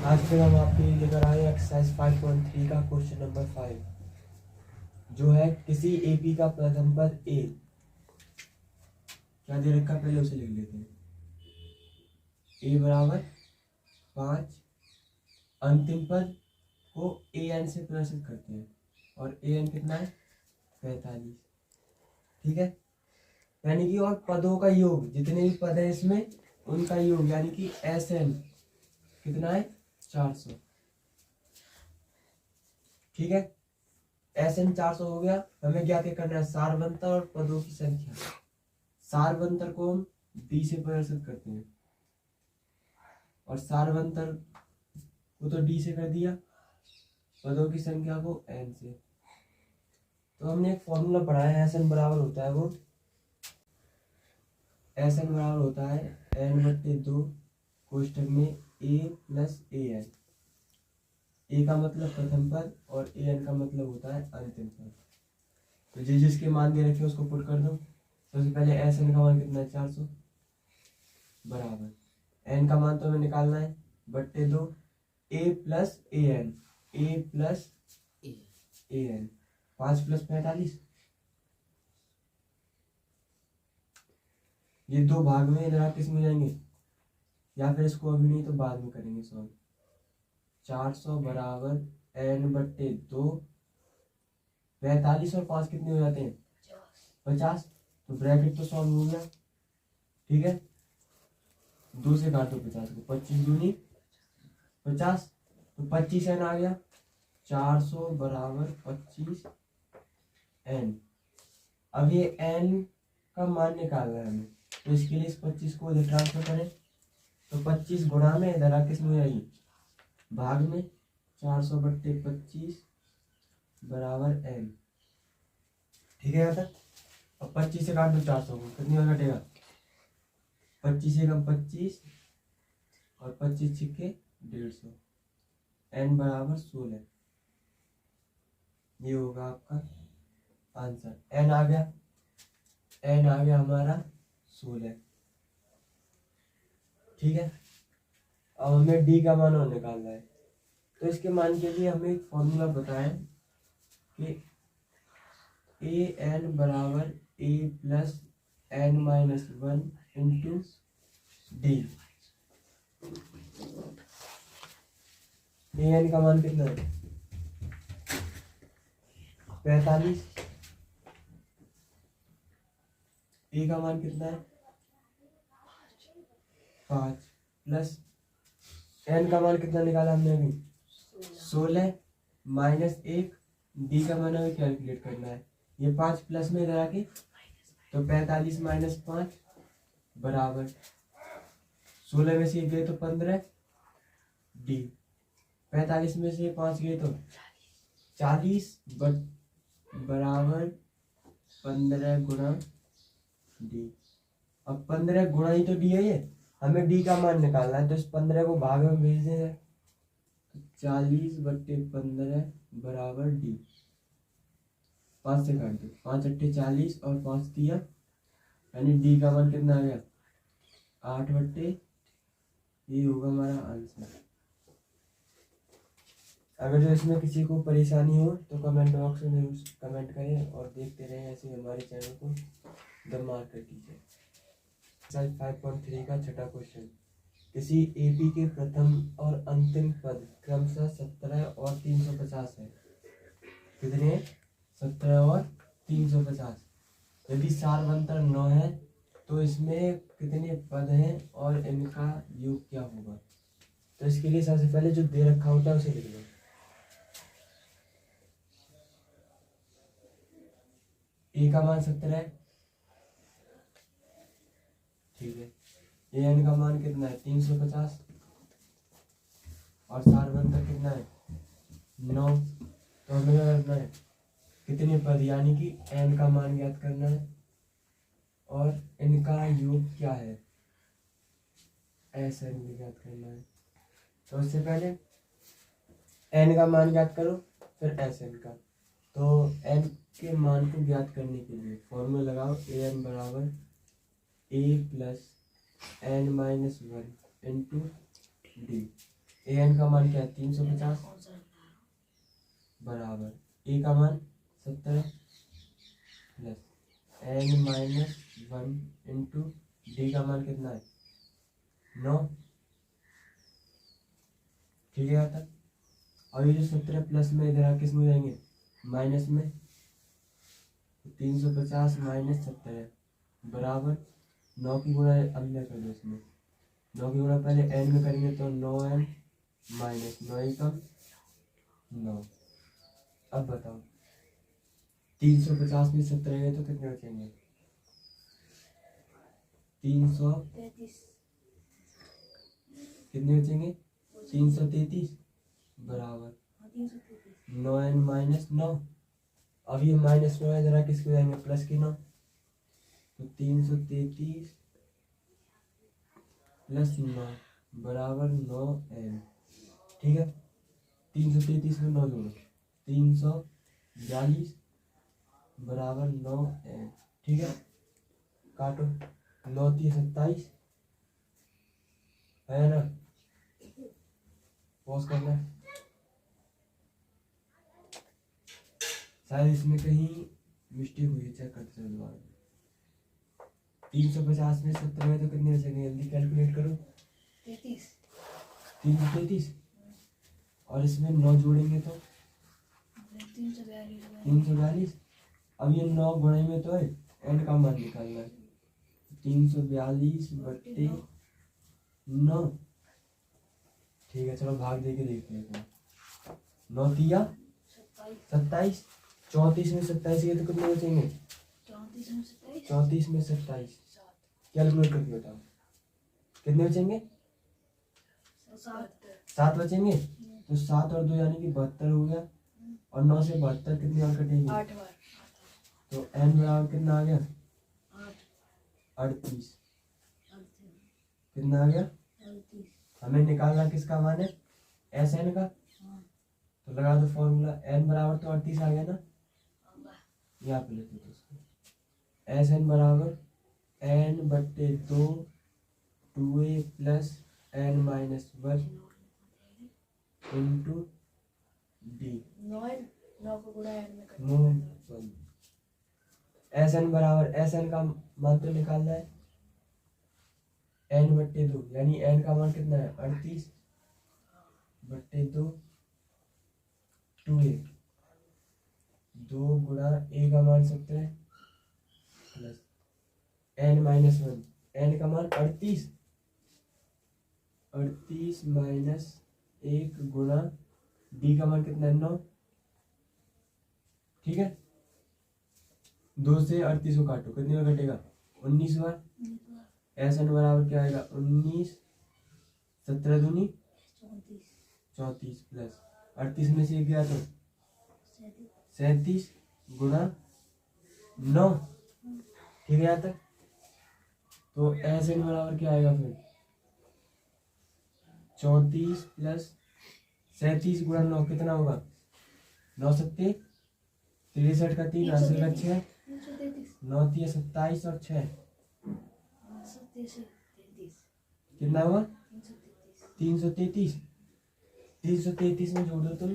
आज फिर हम आपके लिए लेकर आए एक्सरसाइज 5.3 का क्वेश्चन नंबर 5 जो है किसी एपी का प्रथम पद ए क्या दे रखा पहले उसे लिख लेते हैं। ए बराबर 5 अंतिम पद को ए एन से प्रदर्शित करते हैं और ए एन कितना है 45। ठीक है, यानी कि और पदों का योग जितने भी पद है इसमें उनका योग यानी कि एस एन कितना है 400। ठीक है, एस एन 400 हो गया। हमें क्या क्या करना है, सारवंतर और पदों की संख्या। सारवंतर को हम डी से प्रदर्शित करते हैं और सारवंतर को तो डी से कर दिया, पदों की संख्या को एन से। तो हमने एक फॉर्मूला पढ़ा है, एस एन बराबर होता है वो एस एन बराबर होता है n/2 कोष्टक में ए प्लस ए एन। ए का मतलब प्रथम पद और ए एन का मतलब होता है अंतिम पद। तो जिसके मान दे रखे उसको पुट कर दो। सबसे पहले एस एन का मान कितना है 400 बराबर एन का मान तो हमें निकालना है बट्टे 2 ए plus A N. A plus A N 5 + 45। ये दो भाग में इधर किस में जाएंगे या फिर इसको अभी नहीं तो बाद में करेंगे सॉल्व। 400 बराबर n/2 45 और 5 कितने हो जाते हैं 50। तो ब्रैकेट तो सॉल्व हो गया। ठीक है, 2 से काटो 50 को, 25 दूनी 50 तो 25 n आ गया। 400 बराबर 25 n। अब ये n का मान निकालना है हमें, तो इसके लिए इस 25 को इधर ट्रांसफर करें तो 25 गुणा में इधर किस में आएगी भाग में। 400/25 बराबर n। ठीक है, यहाँ तक। अब 25 से काट दो 400 को, कितनी बार कटेगा 25 एकम 25 और 25 छिक्के 150। n बराबर 16। ये होगा आपका आंसर। n आ गया, n आ गया हमारा 16। ठीक है, अब हमें डी का मान और निकालना है। तो इसके मान के लिए हमें एक फॉर्मूला बताएं कि ए एन बराबर A plus n-1 into D. A N का मान कितना है 45। ए का मान कितना है 5 प्लस एन का मान कितना निकाला हमने अभी 16 माइनस 1। डी का मान हमें कैलकुलेट करना है। ये 5 प्लस में इधर आके तो 45 माइनस 5 बराबर 16 में से 1 गए तो 15 डी। 45 में से 5 गए तो 40 बराबर 15 गुणा डी। अब 15 गुणा ही तो डी है, ये हमें डी का मान निकालना है तो इस 15 को भाग में भेज देंगे। 40/15 बराबर डी। 5 से काट दो, 5 × 40 और 5 दिया, यानी डी का मान कितना आ गया 8/। ये होगा हमारा आंसर। अगर जो इसमें किसी को परेशानी हो तो कमेंट बॉक्स में कमेंट करें और देखते रहें ऐसे हमारे चैनल को द मार्केट कीजिए। 5.3 का छठा क्वेश्चन, किसी एपी के प्रथम और अंतिम पद क्रमशः 17 और 350 है। कितने 17 और 350। यदि सारवंतर 9 है तो इसमें कितने पद हैं और इनका योग क्या होगा। तो इसके लिए सबसे पहले जो दे रखा होता है उसे लिख लो। ए का मान 17 है, ठीक है। ए एन का मान कितना है 350 और सारवंतर कितना है 9। तो हमें करना है कितने पद यानी कि एन का मान ज्ञात करना है और इनका योग क्या है एस एन भी ज्ञात करना है। तो उससे पहले एन का मान ज्ञात करो फिर एस एन का। तो एन के मान को ज्ञात करने के लिए फॉर्मूला लगाओ। ए एन बराबर A plus n-1 into D. A N का मान क्या है 350 बराबर ए का मान 70 plus N minus 1 into D का मान कितना है 9। ठीक है यहाँ तक। और ये जो 17 प्लस में इधर किस में जाएंगे माइनस में, 350 माइनस 70 बराबर 9 की गुणा अंदर कर दो इसमें, 9 की गुणा पहले एन में करेंगे तो 9n माइनस 9 एकम 9। अब बताओ 350 में 70 गए तो कितने बचेंगे 333 कितने बचेंगे 333 बराबर 9n माइनस 9। अब ये माइनस 9 है जरा किसके जाएंगे प्लस की 9, तो 333 प्लस 9 बराबर 9n। ठीक है 333 में 9 जोड़ो 342 बराबर 9n। ठीक है काटो 9 3 27 है ना, पॉज करना है। शायद इसमें कहीं मिस्टेक हुई है, चेक करते चलो दोबारा। 350 में 70 में तो कितने बचेंगे जल्दी कैलकुलेट करो 333 और इसमें 9 जोड़ेंगे तो 342। अब ये 9 गुणे में तो है एन का मान निकालना है 342 बट्टे 9। ठीक है चलो भाग दे के देखते हैं 9 तिया 27 34 में 27 गए तो कितने बचेंगे 34 में 27 कैलकुलेट करके बताओ कितने बचेंगे 7 बचेंगे। तो 7 और 2 यानी कि 72 हो गया और 9 से 72 कितनी और कटेंगे 8 बार। तो n बराबर कितना आ गया 38 कितना आ गया 38। हमें निकालना किसका मान है एस एन का, तो लगा दो फॉर्मूला n बराबर तो 38 आ गया ना, यहाँ पे लेते तो उसको एस एन बराबर n बट्टे 2 2a plus n minus 1 into D. S N बराबर एस एन का मान तो निकालना है n बट्टे 2 यानी n का मान कितना है 38 बट्टे 2 2a 2 गुणा a का मान 70 प्लस n माइनस 1 n का मान 38 माइनस 1 गुणा d का मान कितना है 9। ठीक है 2 से 38 को काटो कितने में कटेगा 19 बार। एस एन बराबर क्या आएगा 19 17 दूनी 34 प्लस 38 में से 1 गया तो 37 गुणा 9। ठीक है यहाँ तक। तो एस एन बराबर क्या आएगा फिर 34 प्लस 37 गुणा 9 कितना होगा 9 सत्ते 63 का 3 हासिल का 6 9 3 27 और 6 कितना हुआ 333 333 में जोड़ दो तुम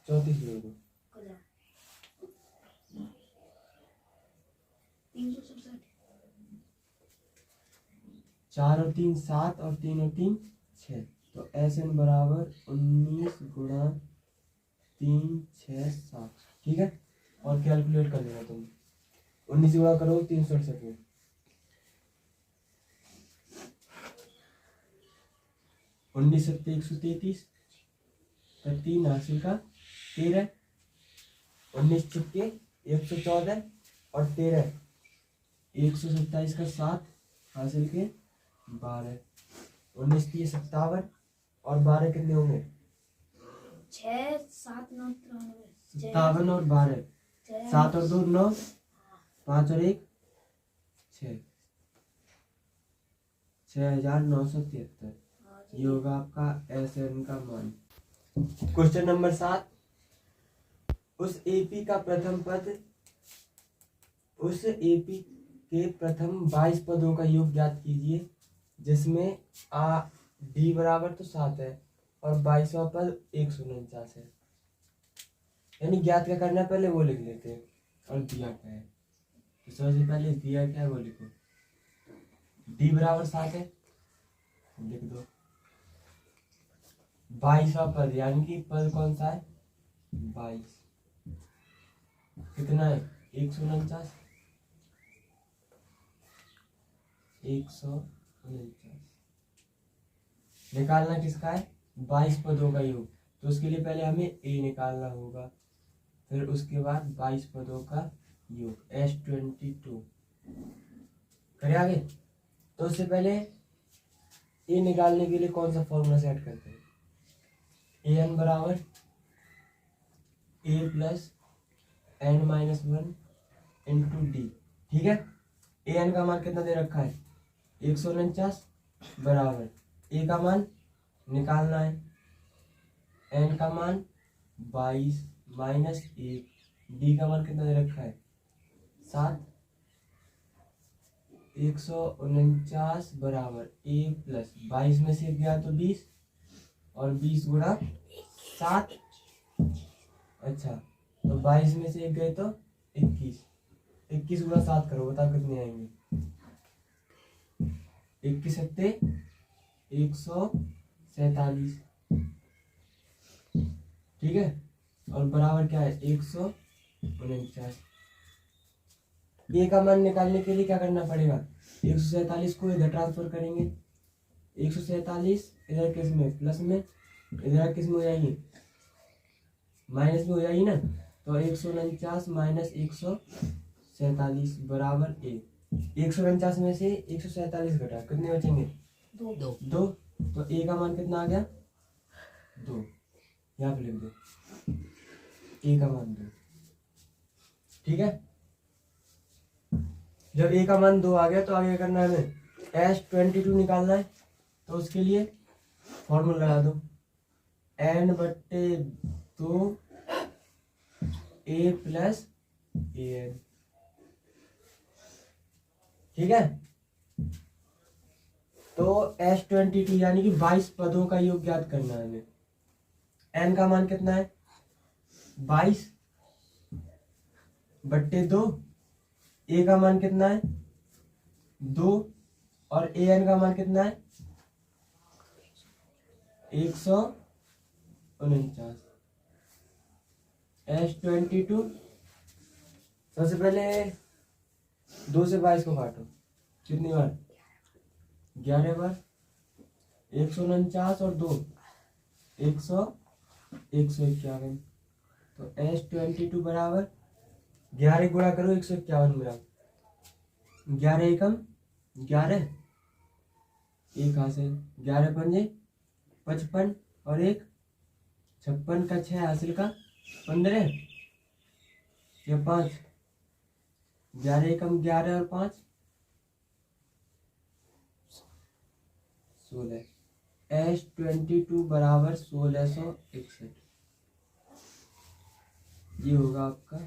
34 जोड़ दो 4 और 3 7 और 3 और 3 6। तो एस एन बराबर 19 गुणा 3 6 7। ठीक है और कैलकुलेट कर लेना तुम 19 गुणा करो 368 में 19 सत्ते 133 का 3 हासिल का 13 19 चिपके 114 और 13 127 का 7 हासिल के 12 19 3 57 और 12 कितने होंगे 6 7 9 57 और 12 7 और 2 9 5 और 1 6 6973। ये होगा आपका एस एन का मान। क्वेश्चन नंबर 7 उस एपी का प्रथम पद उस एपी के प्रथम 22 पदों का योग ज्ञात कीजिए जिसमें डी बराबर तो 7 है और 22वां पद 149 है। यानी ज्ञात क्या करना है पहले वो लिख लेते हैं और दिया क्या है। तो सबसे पहले दिया क्या है वो लिखो। डी बराबर 7 है, लिख दो। 22वां पद यानी कि पद कौन सा है 22, कितना है 149, 149 निकालना किसका है 22 पदों का योग। तो उसके लिए पहले हमें ए निकालना होगा, फिर उसके बाद 22 पदों का योग S22 करें आगे। तो उससे पहले ए निकालने के लिए कौन सा फॉर्मूला सेट करते हैं। ए एन बराबर A plus N minus 1 into D. ठीक है, ए एन का मान कितना दे रखा है 149 बराबर ए का मान निकालना है, एन का मान 22 माइनस 1, डी का मान कितना दे रखा है 7। 149 बराबर ए प्लस 22 में से गया तो 20 और 20 गुणा 7। अच्छा, तो 22 में से एक गए तो 21, 21 गुणा 7 करो, बताओ कितने आएंगे। 21 सत्ते 147, ठीक है, और बराबर क्या है 149। ए का मान निकालने के लिए क्या करना पड़ेगा 147 को इधर ट्रांसफर करेंगे, 147 इधर किस में प्लस में, इधर किस में हो जाएगी माइनस में हो जाएगी ना। तो 149 माइनस 147 बराबर ए। 149 में से 147 घटा कितने बचेंगे 2। तो ए का मान कितना आ गया 2, यहाँ पे लिख दो ए का मान 2। ठीक है, जब ए का मान 2 आ गया तो आगे क्या करना है हमें S22 निकालना है। तो उसके लिए फॉर्मूला लगा दो n/2 A plus A N. ठीक है, तो S22 यानी कि 22 पदों का योग ज्ञात करना है हमें। n का मान कितना है 22/2, ए का मान कितना है 2 और ए एन का मान कितना है 149। S22 सबसे पहले 2 से 22 को काटो, कितनी बार 11 बार, 149 और 2 151। तो S22 बराबर 11 गुणा करो 151 मिला, 11 एकम 11, एक हासिल, 11 पंजे 55 और 1 56 का 6 हासिल का 15 या 5, 11 एकम 11 और 5 16। S22 बराबर 1661, ये होगा आपका